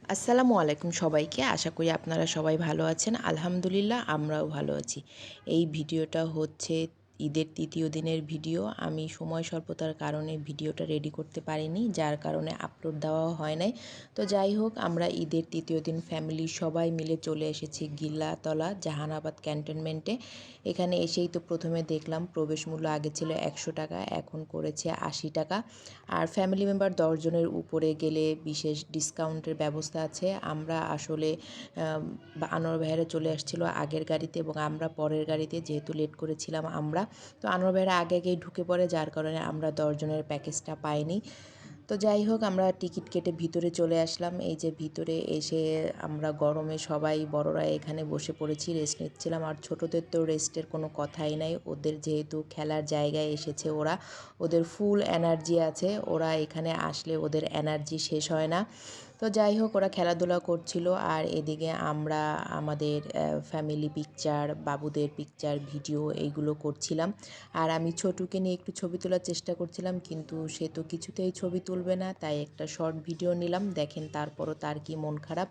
আসসালামু আলাইকুম সবাইকে। আশা করি আপনারা সবাই ভালো আছেন। আলহামদুলিল্লাহ আমরাও ভালো আছি। এই ভিডিওটা হচ্ছে ঈদের ৩য় দিনের ভিডিও। আমি সময় স্বল্পতার কারণে ভিডিওটা রেডি করতে পারিনি, যার কারণে আপলোড দেওয়াও হয় নাই। তো যাই হোক, আমরা ঈদের ৩য় দিন ফ্যামিলির সবাই মিলে চলে এসেছি গিল্লাতলা জাহানাবাদ ক্যান্টনমেন্টে। এখানে এসেই তো প্রথমে দেখলাম প্রবেশ মূল্য আগে ছিল ১০০ টাকা, এখন করেছে ৮০ টাকা। আর ফ্যামিলি মেম্বার ১০ জনের উপরে গেলে বিশেষ ডিসকাউন্টের ব্যবস্থা আছে। আমরা আসলে আনোয়ার ভাইয়ারা চলে আসছিল আগের গাড়িতে এবং আমরা পরের গাড়িতে, যেহেতু লেট করেছিলাম আমরা। তো আনোয়ার ভাইয়ারা আগে আগেই ঢুকে পড়ে, যার কারণে আমরা ১০ জনের প্যাকেজটা পাইনি। তো যাই হোক, আমরা টিকিট কেটে ভিতরে চলে আসলাম। এই যে ভিতরে এসে আমরা গরমে সবাই বড়রা এখানে বসে পড়েছি, রেস্ট নিচ্ছিলাম। আর ছোটদের তো রেস্টের কোনো কথাই নাই, ওদের যেহেতু খেলার জায়গায় এসেছে, ওদের ফুল এনার্জি আছে। ওরা এখানে আসলে ওদের এনার্জি শেষ হয় না। তো যাই হোক, ওরা খেলাধুলা করছিল আর এদিকে আমরা আমাদের ফ্যামিলি পিকচার, বাবুদের পিকচার, ভিডিও এইগুলো করছিলাম। আর আমি ছোটুকে নিয়ে একটু ছবি তোলার চেষ্টা করছিলাম, কিন্তু সে তো কিছুতেই ছবি তুলবে না, তাই একটা শর্ট ভিডিও নিলাম। দেখেন তারপরও তার কি মন খারাপ।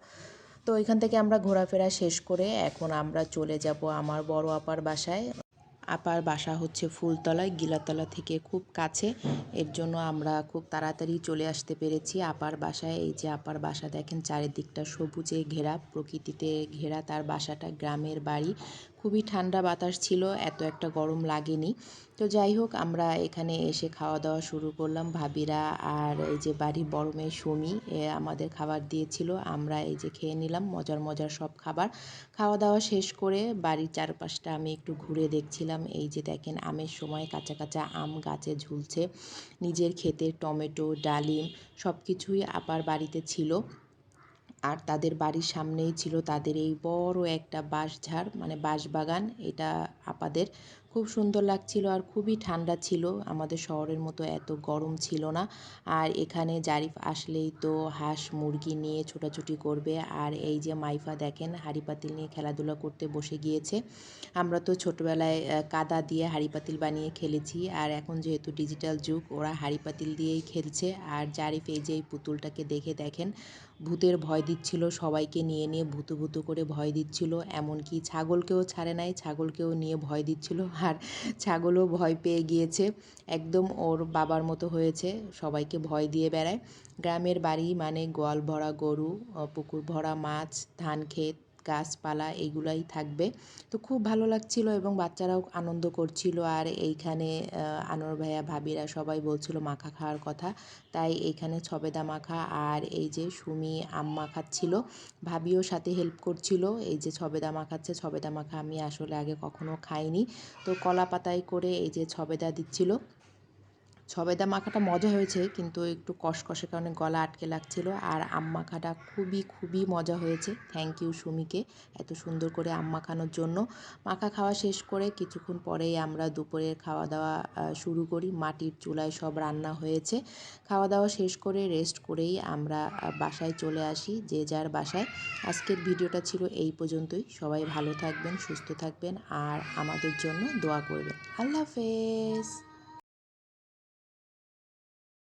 তো ওইখান থেকে আমরা ঘোরাফেরা শেষ করে এখন আমরা চলে যাব আমার বড় আপার বাসায়। আপার বাসা হচ্ছে ফুলতলায়, গিলাতলা থেকে খুব কাছে। এর জন্য আমরা খুব তাড়াতাড়ি চলে আসতে পেরেছি আপার বাসায়। এই যে আপার বাসা দেখেন, চারিদিকটা সবুজে ঘেরা, প্রকৃতিতে ঘেরা তার বাসাটা, গ্রামের বাড়ি। খুবই ঠান্ডা বাতাস ছিল, এত একটা গরম লাগেনি। তো যাই হোক, আমরা এখানে এসে খাওয়া দাওয়া শুরু করলাম। ভাবিরা আর এই যে বাড়ির বড় মেয়ে সুমি আমাদের খাবার দিয়েছিল। আমরা এই যে খেয়ে নিলাম মজার মজার সব খাবার। খাওয়া দাওয়া শেষ করে বাড়ির চারপাশটা আমি একটু ঘুরে দেখছিলাম। এই যে দেখেন, আমের সময় কাঁচা কাঁচা আম গাছে ঝুলছে। নিজের ক্ষেতের টমেটো, ডালিম সব কিছুই আপার বাড়িতে ছিল। আর তাদের বাড়ির সামনেই ছিল তাদের এই বড় একটা বাঁশঝাড়, মানে বাঁশবাগান। এটা আপাদের খুব সুন্দর লাগছিল আর খুবই ঠান্ডা ছিল, আমাদের শহরের মতো এত গরম ছিল না। আর এখানে জারিফ আসলেই তো হাঁস মুরগি নিয়ে ছোটাছুটি করবে। আর এই যে মাইফা দেখেন, হাঁড়ি পাতিল নিয়ে খেলাধুলা করতে বসে গিয়েছে। আমরা তো ছোটোবেলায় কাদা দিয়ে হাঁড়ি পাতিল বানিয়ে খেলেছি, আর এখন যেহেতু ডিজিটাল যুগ, ওরা হাঁড়ি পাতিল দিয়েই খেলছে। আর জারিফ এই যে এই পুতুলটাকে দেখে দেখেন ভূতের ভয় দিচ্ছিল, সবাইকে নিয়ে নিয়ে ভূতু ভূতু করে ভয় দিচ্ছিল। এমনকি ছাগলকেও ছাড়ে নাই, ছাগলকেও নিয়ে ভয় দিচ্ছিল। আর ছাগলও ভয় পেয়ে গিয়েছে, একদম ওর বাবার মতো হয়েছে, সবাইকে ভয় দিয়ে বেড়ায়। গ্রামের বাড়ি মানে গোয়াল ভরা গরু, পুকুর ভরা মাছ, ধান ক্ষেত, গাছপালা এইগুলাই থাকবে। তো খুব ভালো লাগছিল এবং বাচ্চারাও আনন্দ করছিল। আর এইখানে আনোয়ার ভাইয়া ভাবিরা সবাই বলছিল মাখা খাওয়ার কথা, তাই এইখানে ছবেদা মাখা আর এই যে সুমি আম মাখাচ্ছিল। ভাবিও সাথে হেল্প করছিল, এই যে ছবেদা মাখাচ্ছে। ছবেদা মাখা আমি আসলে আগে কখনো খাইনি। তো কলা পাতায় করে এই যে ছবেদা দিচ্ছিল। সবেদা মাখাটা মজা হয়েছে, কিন্তু একটু কষকষের কারণে গলা আটকে লাগছিল। আর আম মাখাটা খুবই খুবই মজা হয়েছে। থ্যাংক ইউ সুমিকে এত সুন্দর করে আম মাখানোর জন্য। মাখা খাওয়া শেষ করে কিছুক্ষণ পরেই আমরা দুপুরের খাওয়া দাওয়া শুরু করি। মাটির চুলায় সব রান্না হয়েছে। খাওয়া দাওয়া শেষ করে রেস্ট করেই আমরা বাসায় চলে আসি, যে যার বাসায়। আজকের ভিডিওটা ছিল এই পর্যন্তই। সবাই ভালো থাকবেন, সুস্থ থাকবেন আর আমাদের জন্য দোয়া করবেন। আল্লাহ হাফেজ।